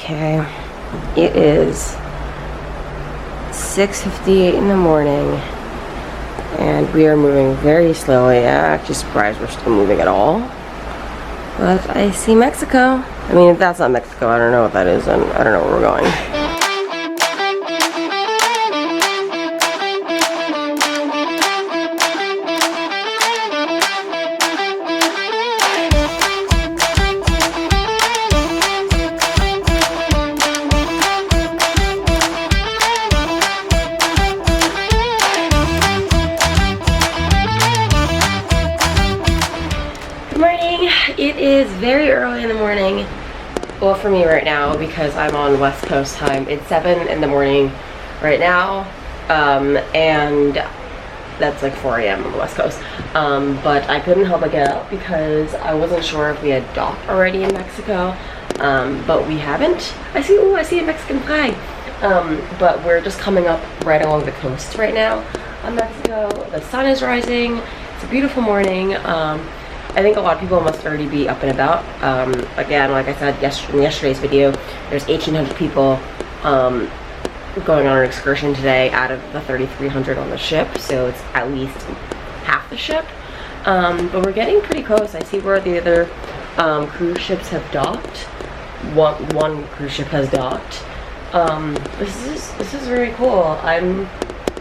Okay, it is 6:58 in the morning and we are moving very slowly. I'm actually surprised we're still moving at all. But I see Mexico. I mean, if that's not Mexico, I don't know what that is, and I don't know where we're going. It is very early in the morning, well for me right now because I'm on West Coast time. It's 7 in the morning right now, and that's like 4 a.m. on the West Coast. But I couldn't help but get up because I wasn't sure if we had docked already in Mexico, but we haven't. I see a Mexican flag, but we're just coming up right along the coast right now on Mexico. The sun is rising. It's a beautiful morning. I think a lot of people must already be up and about. Again, like I said in yesterday's video, there's 1,800 people going on an excursion today out of the 3,300 on the ship, so it's at least half the ship. But we're getting pretty close. I see where the other cruise ships have docked. One cruise ship has docked. This is very cool.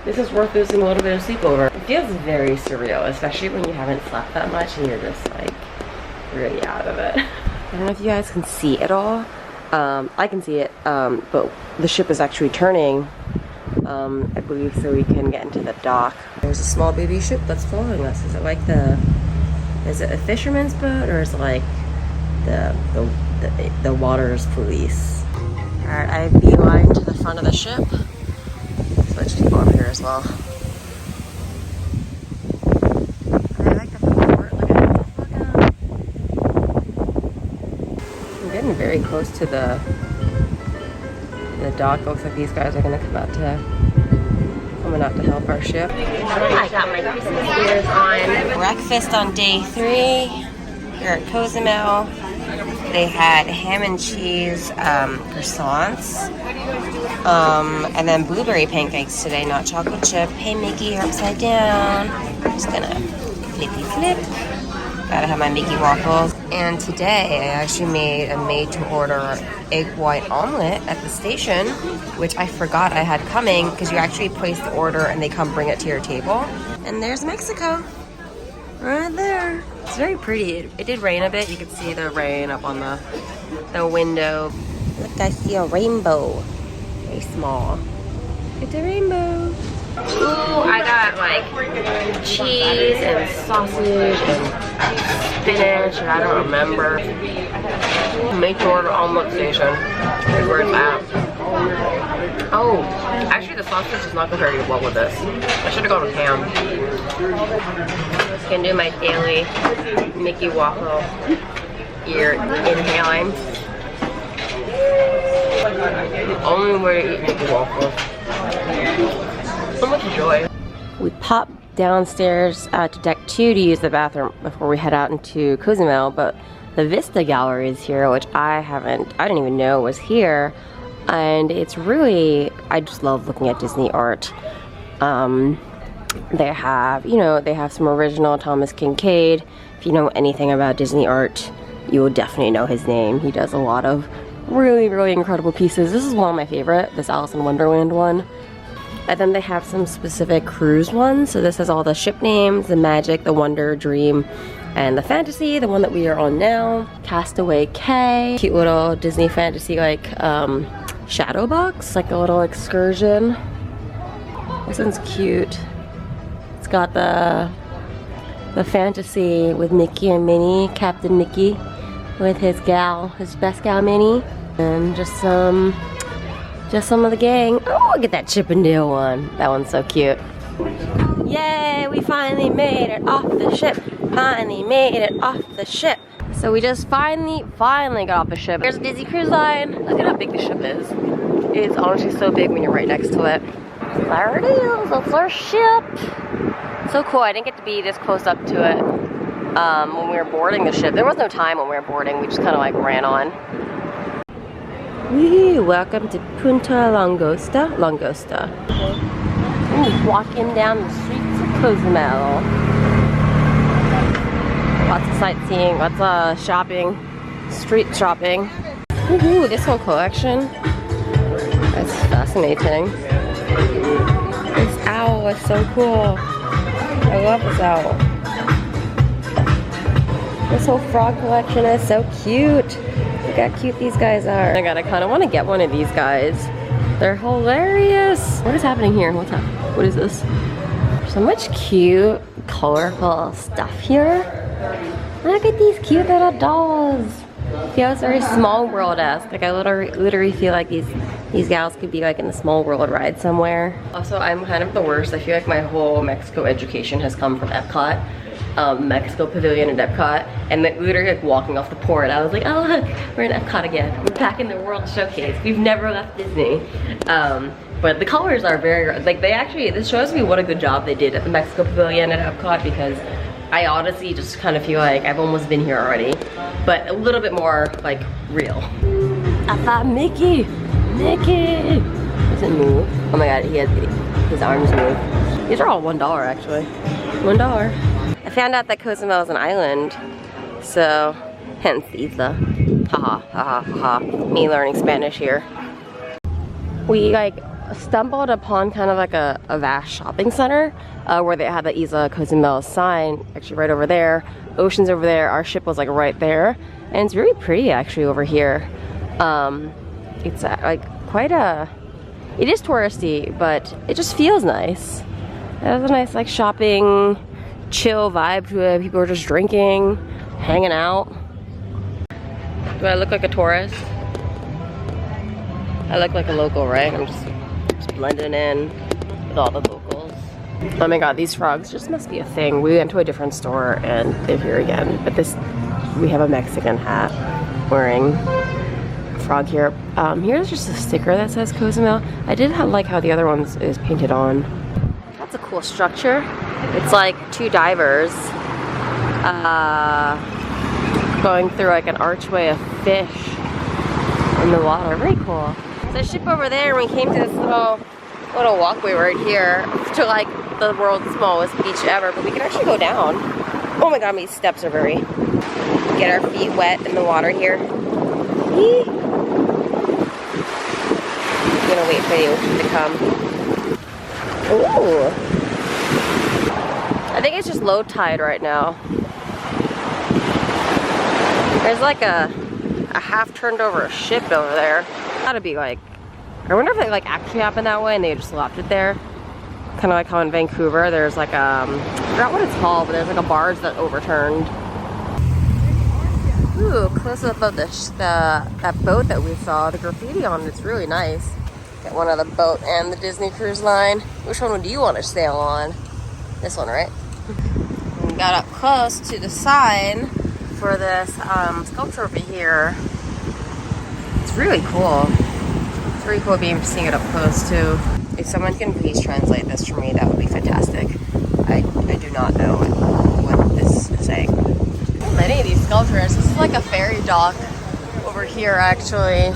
This is worth losing a little bit of sleep over. It feels very surreal, especially when you haven't slept that much and you're just like really out of it. I don't know if you guys can see it all. I can see it, but the ship is actually turning, I believe, so we can get into the dock. There's a small baby ship that's following us. Is it like is it a fisherman's boat, or is it like the water's police? Alright, I beeline to the front of the ship. So let's just go up here as well. I like the port. Look at it. I'm getting very close to the dock. Looks like these guys are gonna coming out to help our ship. I got my Christmas ears on. Breakfast on day 3 here at Cozumel. They had ham and cheese croissants. And then blueberry pancakes today, not chocolate chip. Hey Mickey, you're upside down. I'm just gonna flippy flip. Gotta have my Mickey waffles. And today I actually made a made-to-order egg white omelet at the station, which I forgot I had coming because you actually place the order and they come bring it to your table. And there's Mexico, right there. It's very pretty. It did rain a bit. You can see the rain up on the window. Look, I see a rainbow. Very small. It's a rainbow. Ooh, I got like cheese and sausage and spinach, and I don't remember. Make to order omelet station. Here's where it's at. Oh, actually the sausage is not compared well with this. I should have gone with ham. Gonna do my daily Mickey waffle ear inhaling. The only way to eat Mickey waffles. So much joy. We popped downstairs to deck 2 to use the bathroom before we head out into Cozumel, but the Vista Gallery is here, which I didn't even know was here, and it's really, I just love looking at Disney art. They have some original Thomas Kincaid. If you know anything about Disney art, you will definitely know his name. He does a lot of really, really incredible pieces. This is one of my favorite, this Alice in Wonderland one. And then they have some specific cruise ones. So this has all the ship names, the Magic, the Wonder, Dream, and the Fantasy, the one that we are on now. Castaway Cay, cute little Disney fantasy like shadow box, like a little excursion. This one's cute. It's got the Fantasy with Mickey and Minnie, Captain Mickey with his best gal Minnie, and just some of the gang. Oh, look at that Chip and Dale one. That one's so cute. Yay, we finally made it off the ship. Finally made it off the ship. So we just finally got off the ship. Here's a Disney Cruise Line. Look at how big the ship is. It's honestly so big when you're right next to it. There it is, it's our ship. So cool, I didn't get to be this close up to it when we were boarding the ship. There was no time when we were boarding, we just kind of like ran on. Woo, welcome to Punta Langosta. Ooh, walking down the streets of Cozumel. Lots of sightseeing, lots of shopping, street shopping. Ooh, this whole collection. That's fascinating. This owl is so cool. I love this owl. This whole frog collection is so cute. Look how cute these guys are. Oh my god, I kind of want to get one of these guys. They're hilarious. What is happening here? What is this? So much cute, colorful stuff here. Look at these cute little dolls. Feels very Small World-esque. Like I literally feel like these gals could be like in the Small World ride somewhere. Also, I'm kind of the worst. I feel like my whole Mexico education has come from Epcot. Mexico Pavilion at Epcot, and like literally like walking off the port, I was like, oh look, we're in Epcot again. We're back in the World Showcase. We've never left Disney. But the colors are very, like this shows me what a good job they did at the Mexico Pavilion at Epcot, because I honestly just kind of feel like I've almost been here already, but a little bit more like real. I found Mickey! Mickey! Doesn't move. Oh my god, his arms move. These are all $1 actually. $1. I found out that Cozumel is an island, so hence isla. Haha, haha, haha. Me learning Spanish here. We like stumbled upon kind of like a vast shopping center where they had the Isla Cozumel sign actually right over there. Ocean's over there. Our ship was like right there, and it's really pretty actually over here. It's like quite a. It is touristy, but it just feels nice. It has a nice like shopping, chill vibe to it. People are just drinking, hanging out. Do I look like a tourist? I look like a local, right? I'm just blending in with all the locals. Oh my god, these frogs just must be a thing. We went to a different store and they're here again. But we have a Mexican hat wearing a frog here. Here's just a sticker that says Cozumel. I did like how the other one is painted on. That's a cool structure. It's like two divers going through like an archway of fish in the water. Very cool. There's a ship over there, and we came to this little walkway right here to like the world's smallest beach ever, but we can actually go down. Oh my god, these steps are very... Get our feet wet in the water here. Eee. I'm gonna wait for the ocean to come. Ooh. I think it's just low tide right now. There's like a half turned over ship over there. Gotta be like, I wonder if it like actually happened that way and they just left it there. Kind of like how in Vancouver there's like I forgot what it's called, but there's like a barge that overturned. Ooh, close up of that boat that we saw. The graffiti on it's really nice. Got one on the boat and the Disney Cruise Line. Which one do you want to sail on? This one, right? We got up close to the sign for this sculpture over here. It's really cool. It's really cool being seeing it up close too. If someone can please translate this for me, that would be fantastic. I do not know what this is saying. Many of these sculptures. This is like a ferry dock over here actually.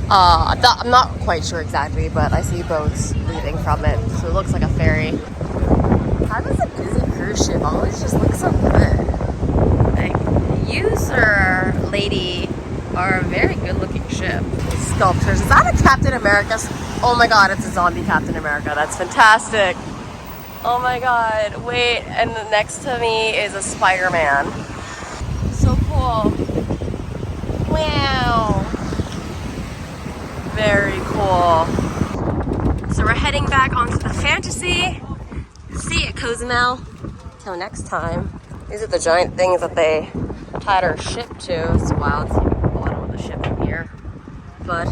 I'm not quite sure exactly, but I see boats leaving from it, so it looks like a ferry. How does a Disney cruise ship always just look so good? Like, you, sir, lady, are a very good looking ship. Sculptures. Is that a Captain America's? Oh my god, it's a zombie Captain America. That's fantastic. Oh my god. Wait, and next to me is a Spider-Man. So cool. Wow. Very cool. So we're heading back onto the Fantasy. See you at Cozumel. Till next time. These are the giant things that they tied our ship to. It's wild seeing the bottom of the ship from here. But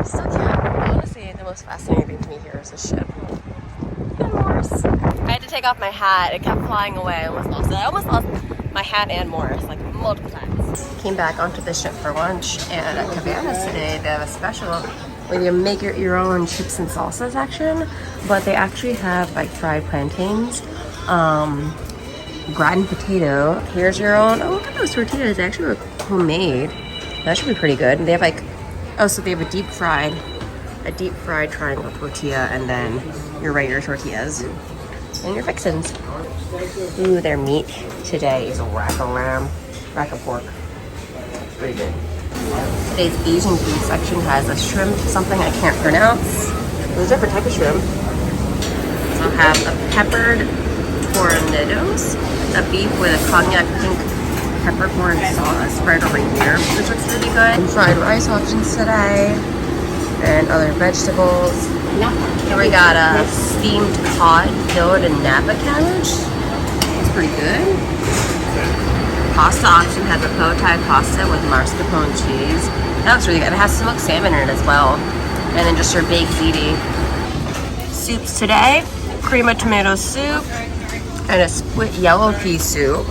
still cute. Honestly, the most fascinating thing to me here is the ship. And Morris. I had to take off my hat. It kept flying away. I almost lost it. I almost lost my hat and Morris like multiple times. Came back onto the ship for lunch, and at Cabanas today they have a special where you make your own chips and salsa section, but they actually have like fried plantains, gratin potato. Here's your own. Oh, look at those tortillas. They actually look homemade. That should be pretty good. And they have like Oh, so they have a deep fried triangle tortilla, and then your regular tortillas and your fixins. Ooh, their meat today is a rack of lamb, rack of pork. Pretty good. Today's Asian food section has a shrimp, something I can't pronounce. There's a different type of shrimp. So I'll have a peppered tornadoes, a beef with a cognac pink peppercorn sauce right over here. This looks really good. And fried rice options today, and other vegetables. Here we got a steamed cod filled in Napa cabbage. It's pretty good. Pasta option has a po' thai pasta with mascarpone cheese. That looks really good. It has smoked salmon in it as well. And then just your baked ziti. Soups today, cream of tomato soup and a split yellow pea soup.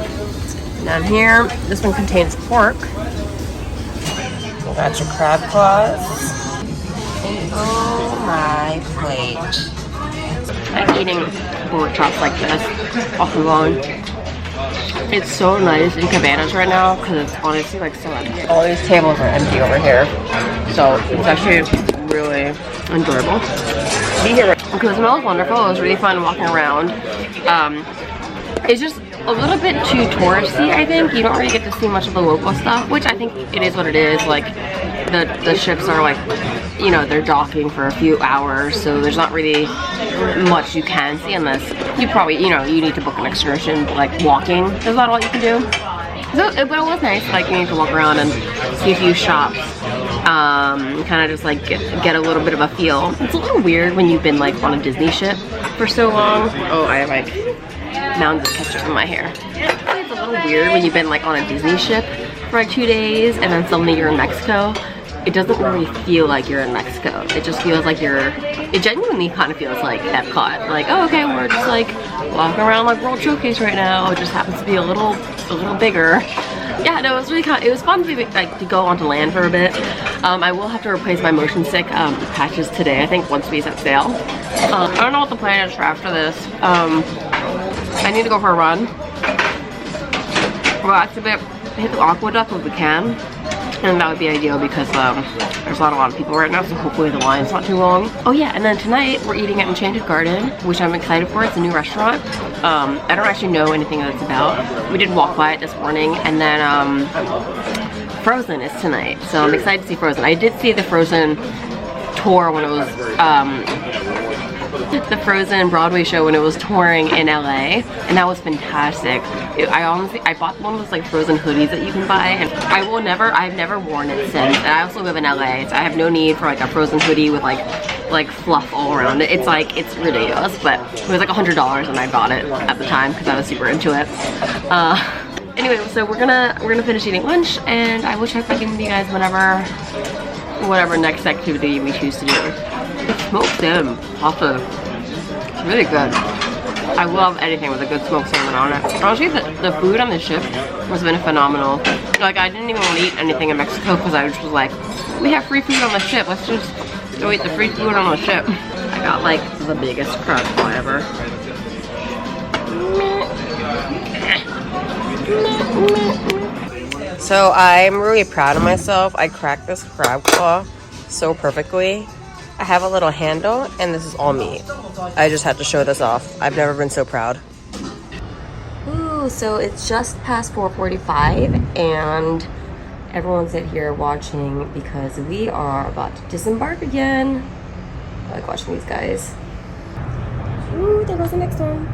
Down here, this one contains pork. Got your crab claws. And oh my plate. I'm eating pork chops like this off the bone. It's so nice in Cabanas right now because it's honestly like so empty. All these tables are empty over here. So it's actually really enjoyable. Be here. Cozumel is wonderful. It was really fun walking around. It's just a little bit too touristy, I think. You don't really get to see much of the local stuff, which I think it is what it is. Like the ships are like, you know, they're docking for a few hours, so there's not really much you can see unless you probably, you know, you need to book an excursion, but like walking, there's not a lot you can do. So, but it was nice, like you need to walk around and see a few shops, kind of just like get a little bit of a feel. It's a little weird when you've been like on a Disney ship for so long. Oh, I have like mounds of ketchup in my hair. It's a little weird when you've been like on a Disney ship for like 2 days and then suddenly you're in Mexico. It doesn't really feel like you're in Mexico. It just feels like it genuinely kind of feels like Epcot. Like, oh, okay, we're just like walking around like World Showcase right now. It just happens to be a little bigger. Yeah, no, it was really it was fun to like to go onto land for a bit. I will have to replace my motion stick patches today, I think, once we set sail. I don't know what the plan is for after this. I need to go for a run. Well, actually, hit the aqueduct if we can. And that would be ideal because there's not a lot of people right now, so hopefully the line's not too long. Oh yeah, and then tonight we're eating at Enchanted Garden, which I'm excited for. It's a new restaurant. I don't actually know anything that it's about. We did walk by it this morning, and then Frozen is tonight, so I'm excited to see Frozen. I did see the Frozen tour when it was the Frozen Broadway show when it was touring in LA, and that was fantastic. I bought one of those like Frozen hoodies that you can buy, and I've never worn it since. And I also live in LA, so I have no need for like a Frozen hoodie with like fluff all around it. It's like, it's ridiculous, but it was like $100 and I bought it at the time because I was super into it. Anyway, so we're gonna finish eating lunch, and I will check back in with you guys whatever next activity we choose to do. Smoked salmon pasta. It's really good. I love anything with a good smoked salmon on it. Honestly, the food on the ship has been phenomenal. Like, I didn't even want to eat anything in Mexico because I just was like, we have free food on the ship. Let's just go eat the free food on the ship. I got like the biggest crab claw ever. So I'm really proud of myself. I cracked this crab claw so perfectly. I have a little handle, and this is all meat. I just had to show this off. I've never been so proud. Ooh, so it's just past 4:45, and everyone's in here watching because we are about to disembark again. I like watching these guys. Ooh, there goes the next one.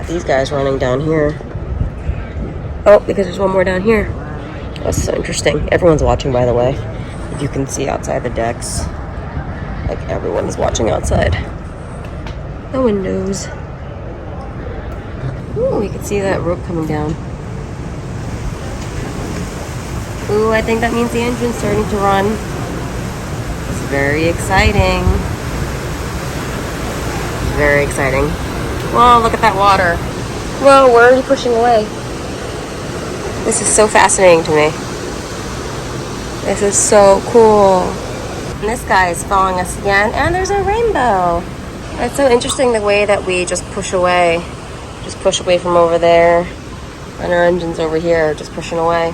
These guys running down here. Oh, because there's one more down here. That's so interesting. Everyone's watching, by the way. If you can see outside the decks, like everyone's watching outside the windows. Ooh, you can see that rope coming down. Ooh, I think that means the engine's starting to run. It's very exciting. Very exciting. Whoa, look at that water. Whoa, we're already pushing away. This is so fascinating to me. This is so cool. And this guy is following us again, and there's a rainbow. It's so interesting the way that we just push away. Just push away from over there. And our engine's over here, just pushing away.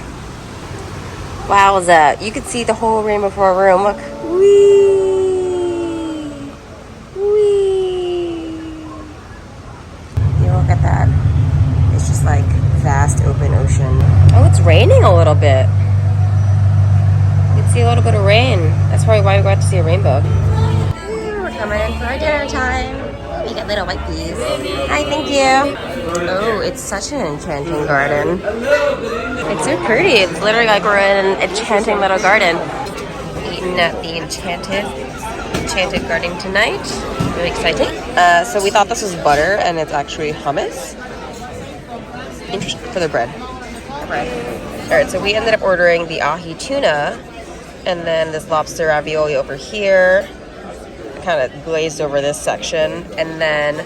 Wowza. You could see the whole rainbow from our room. Look. Whee! Whee! You look at that. It's just like vast open ocean. Oh, it's raining a little bit. You can see a little bit of rain. That's probably why we got to see a rainbow. We're coming in for our dinner time. We got little white peas. Hi, thank you. Oh, it's such an enchanting garden. It's so pretty. It's literally like we're in an enchanting little garden. Eating at the enchanted garden tonight. Really exciting. So we thought this was butter, and it's actually hummus. Interesting for the bread. Alright, so we ended up ordering the ahi tuna, and then this lobster ravioli over here. Kind of glazed over this section, and then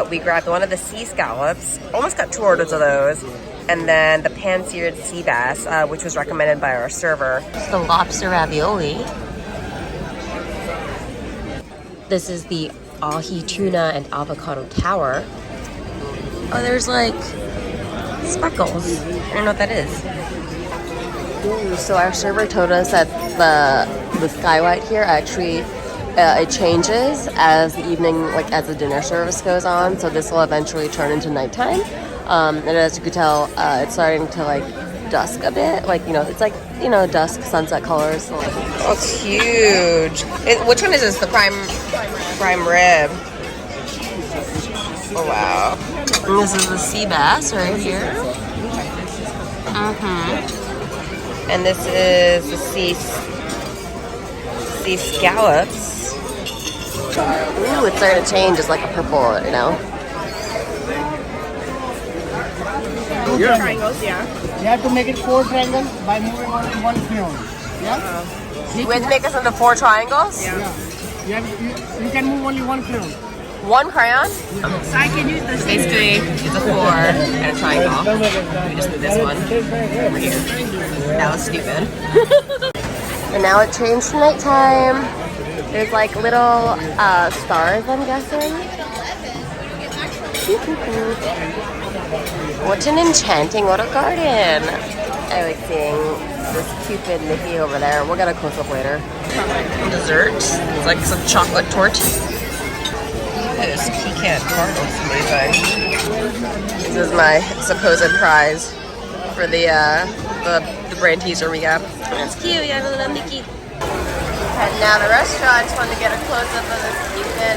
we grabbed one of the sea scallops. Almost got 2 orders of those, and then the pan-seared sea bass, which was recommended by our server. It's the lobster ravioli. This is the ahi tuna and avocado tower. Oh, there's like speckles. I don't know what that is. So our server told us that the skylight here actually it changes as the evening, like as the dinner service goes on. So this will eventually turn into nighttime. And as you could tell, it's starting to like dusk a bit. Like, you know, it's like, you know, dusk sunset colors. Oh, it's huge. Which one is this? The prime rib. Oh, wow. And this is the sea bass right here. And this is the sea scallops. Ooh, it's starting to change. It's like a purple, you know. Triangles, yeah. You have to make it 4 triangles by moving only 1 crayon. Yeah? We have to make this into 4 triangles? Yeah. You can move only 1 crayon. 1 crayon? So I can use the same. Basically, it's a 4 and a triangle. We just did this one over here. That was stupid. And now it changed to nighttime. There's like little stars, I'm guessing. What an enchanting little garden. I like seeing this cupid Mickey over there. We'll get a close-up later. Dessert. It's like some chocolate torte. This pecan tart looks amazing. This is my supposed prize for the brand teaser we got. That's cute. You have a little Mickey. Heading out of the restaurant. Just wanted to get a close-up of this cupid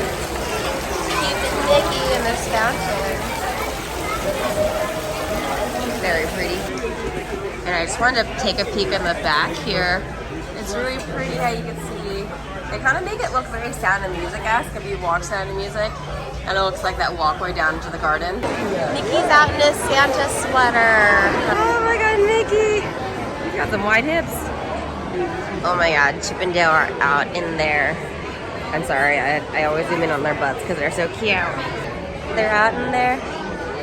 Mickey in this fountain. Very pretty. And I just wanted to take a peek in the back here. It's really pretty how you can see. They kind of make it look very Sound of Music-esque if you watch Sound of Music. And it looks like that walkway down into the garden. Mickey's out in his Santa sweater. Oh my god, Mickey! He's got some wide hips. Oh my god, Chip and Dale are out in there. I'm sorry, I always zoom in on their butts because they're so cute. They're out in their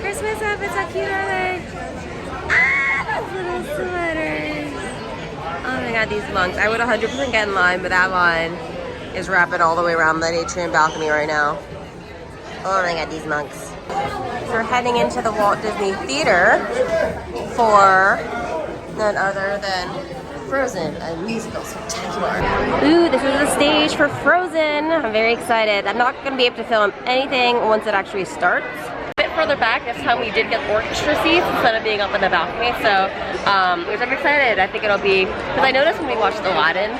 Christmas outfits. How cute are they? Ah, those little sweaters. Oh my god, these monks. I would 100% get in line, but that line is wrapping all the way around that atrium balcony right now. Oh my god, these monks. So we're heading into the Walt Disney Theater for none other than Frozen, a musical spectacular. Ooh, this is the stage for Frozen. I'm very excited. I'm not going to be able to film anything once it actually starts. A bit further back, this time we did get orchestra seats instead of being up in the balcony, so which I'm excited. I think it'll be, because I noticed when we watched Aladdin,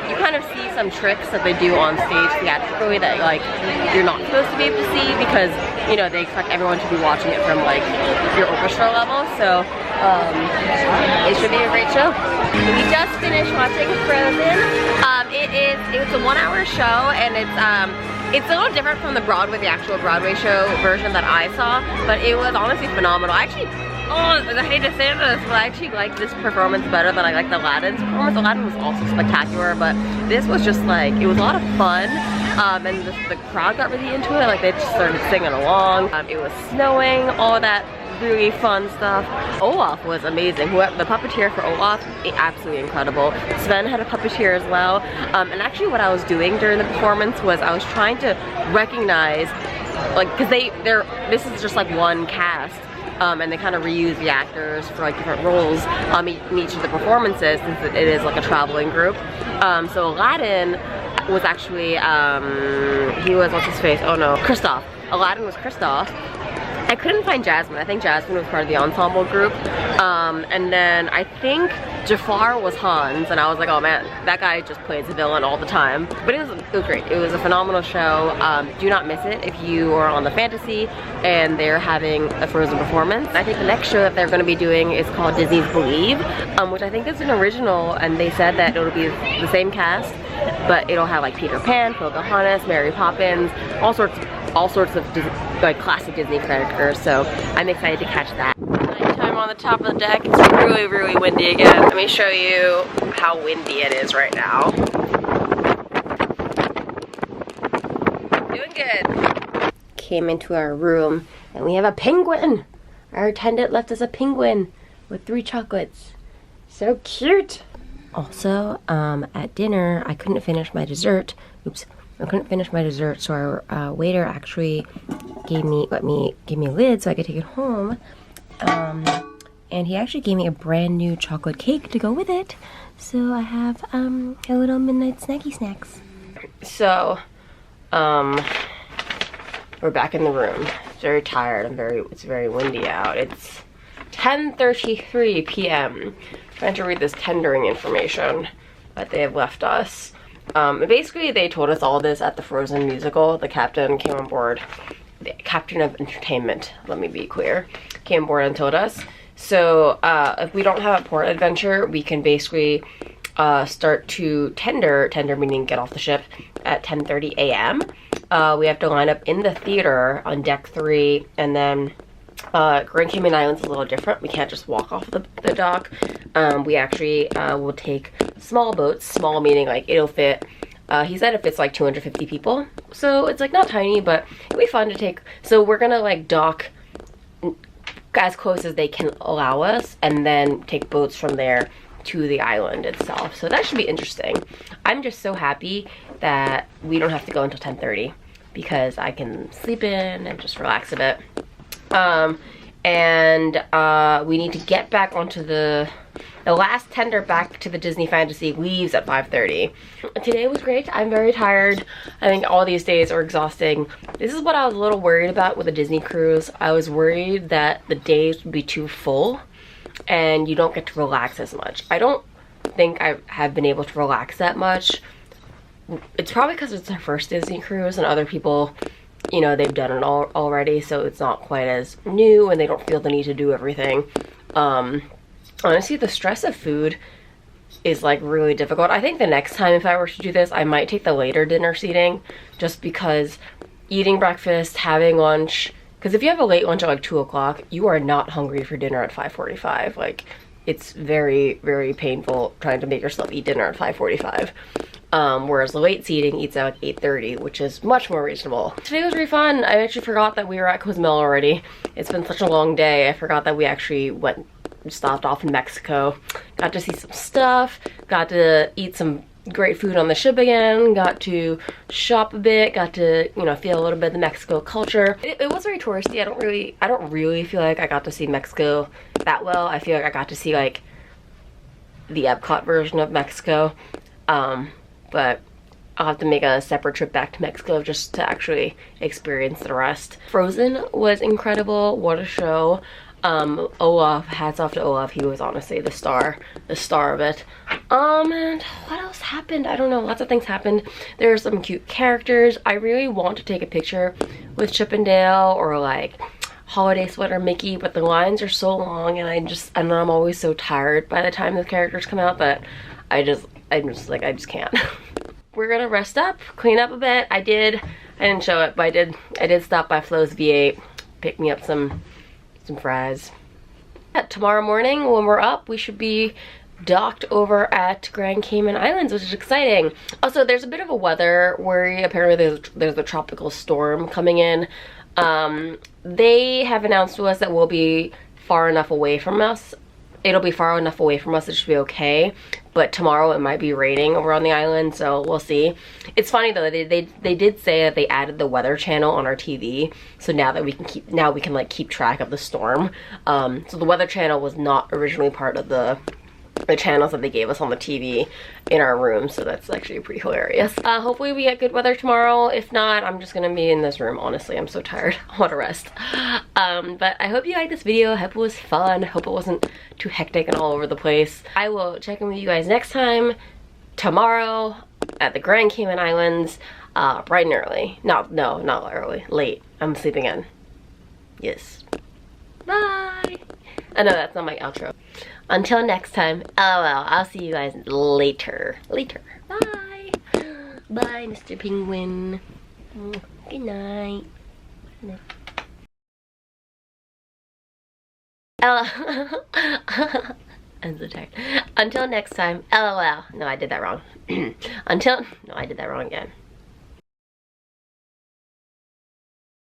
you kind of see some tricks that they do on stage theatrically that like you're not supposed to be able to see because, you know, they expect everyone to be watching it from like your orchestra level, so it should be a great show. We just finished watching Frozen. It's a 1-hour show, and it's a little different from the actual Broadway show version that I saw, but it was honestly phenomenal. I hate to say this, but I actually like this performance better than I liked Aladdin's performance. Aladdin was also spectacular, but this was just like, it was a lot of fun, and the crowd got really into it. Like, they just started singing along. It was snowing, all of that. really fun stuff. Olaf was amazing. The puppeteer for Olaf, absolutely incredible. Sven had a puppeteer as well. And actually what I was doing during the performance was I was trying to recognize, like, because this is just like one cast. And they kind of reuse the actors for like different roles in each of the performances, since it is like a traveling group. So Aladdin was actually, he was, what's his face? Oh no, Kristoff. Aladdin was Kristoff. I couldn't find Jasmine. I think Jasmine was part of the ensemble group. And then I think Jafar was Hans, and I was like, oh man, that guy just plays a villain all the time. But it was great. It was a phenomenal show. Do not miss it if you are on the Fantasy and they're having a Frozen performance. I think the next show that they're going to be doing is called Disney's Believe, which I think is an original, and they said that it'll be the same cast, but it'll have like Peter Pan, Pocahontas, Mary Poppins, all sorts of like classic Disney characters. So I'm excited to catch that. Nighttime on the top of the deck. It's really, really windy again. Let me show you how windy it is right now. Doing good. Came into our room and we have a penguin. Our attendant left us a penguin with 3 chocolates. So cute. Also, at dinner, I couldn't finish my dessert. Oops. I couldn't finish my dessert, so our waiter actually gave me a lid so I could take it home. And he actually gave me a brand new chocolate cake to go with it. So I have a little midnight snacky snacks. So, we're back in the room. Very tired. It's very windy out. It's 10:33 p.m. Trying to read this tendering information that they have left us. Basically, they told us all this at the Frozen musical. The captain came on board. The captain of entertainment, let me be clear, came on board and told us. So, if we don't have a port adventure, we can basically start to tender meaning get off the ship, at 10:30 a.m. We have to line up in the theater on deck 3, and then Grand Cayman Islands is a little different. We can't just walk off the dock. We actually will take small boats, small meaning like it'll fit, he said it fits like 250 people. So it's like not tiny, but it'll be fun to take. So we're gonna like dock as close as they can allow us and then take boats from there to the island itself. So that should be interesting. I'm just so happy that we don't have to go until 10:30 because I can sleep in and just relax a bit. We need to get back onto the last tender back to the Disney Fantasy leaves at 5:30. Today was great. I'm very tired. I think all these days are exhausting. This is what I was a little worried about with a Disney cruise. I was worried that the days would be too full and you don't get to relax as much. I don't think I have been able to relax that much. It's probably because it's our first Disney cruise and other people, you know, they've done it all already, so it's not quite as new and they don't feel the need to do everything. Honestly, the stress of food is like really difficult. I think the next time if I were to do this, I might take the later dinner seating, just because eating breakfast, having lunch, because if you have a late lunch at like 2 o'clock, you are not hungry for dinner at 5:45. Like, it's very, very painful trying to make yourself eat dinner at 5:45. Whereas the late seating eats at like 8:30, which is much more reasonable. Today was really fun. I actually forgot that we were at Cozumel already. It's been such a long day. I forgot that we actually stopped off in Mexico. Got to see some stuff, got to eat some great food on the ship again, got to shop a bit, got to, you know, feel a little bit of the Mexico culture. It was very touristy. I don't really feel like I got to see Mexico that well. I feel like I got to see like the Epcot version of Mexico. But I'll have to make a separate trip back to Mexico just to actually experience the rest. Frozen was incredible. What a show. Olaf, hats off to Olaf. He was honestly the star of it. And what else happened? I don't know. Lots of things happened. There are some cute characters. I really want to take a picture with Chip and Dale or like Holiday Sweater Mickey, but the lines are so long and I'm always so tired by the time the characters come out that I just can't. We're gonna rest up, clean up a bit. I didn't show it, but I did stop by Flo's V8, pick me up some fries. Tomorrow morning when we're up, we should be docked over at Grand Cayman Islands, which is exciting. Also, there's a bit of a weather worry. Apparently there's a tropical storm coming in. They have announced to us that we'll be far enough away from us. It'll be far enough away from us, it should be okay. But tomorrow it might be raining over on the island, so we'll see. It's funny though, they did say that they added the weather channel on our TV, so now that we can like keep track of the storm. So the weather channel was not originally part of the channels that they gave us on the TV in our room, so that's actually pretty hilarious. Hopefully we get good weather tomorrow. If not, I'm just gonna be in this room. Honestly, I'm so tired. I want to rest. But I hope you liked this video. I hope it was fun. I hope it wasn't too hectic and all over the place. I will check in with you guys next time tomorrow at the Grand Cayman Islands, bright and early. No, not early. Late. I'm sleeping in. Yes. Bye. I know that's not my outro. Until next time, LOL, I'll see you guys later. Bye. Bye, Mr. Penguin. Good night. I'm so tired. Until next time, LOL. No, I did that wrong. No, I did that wrong again.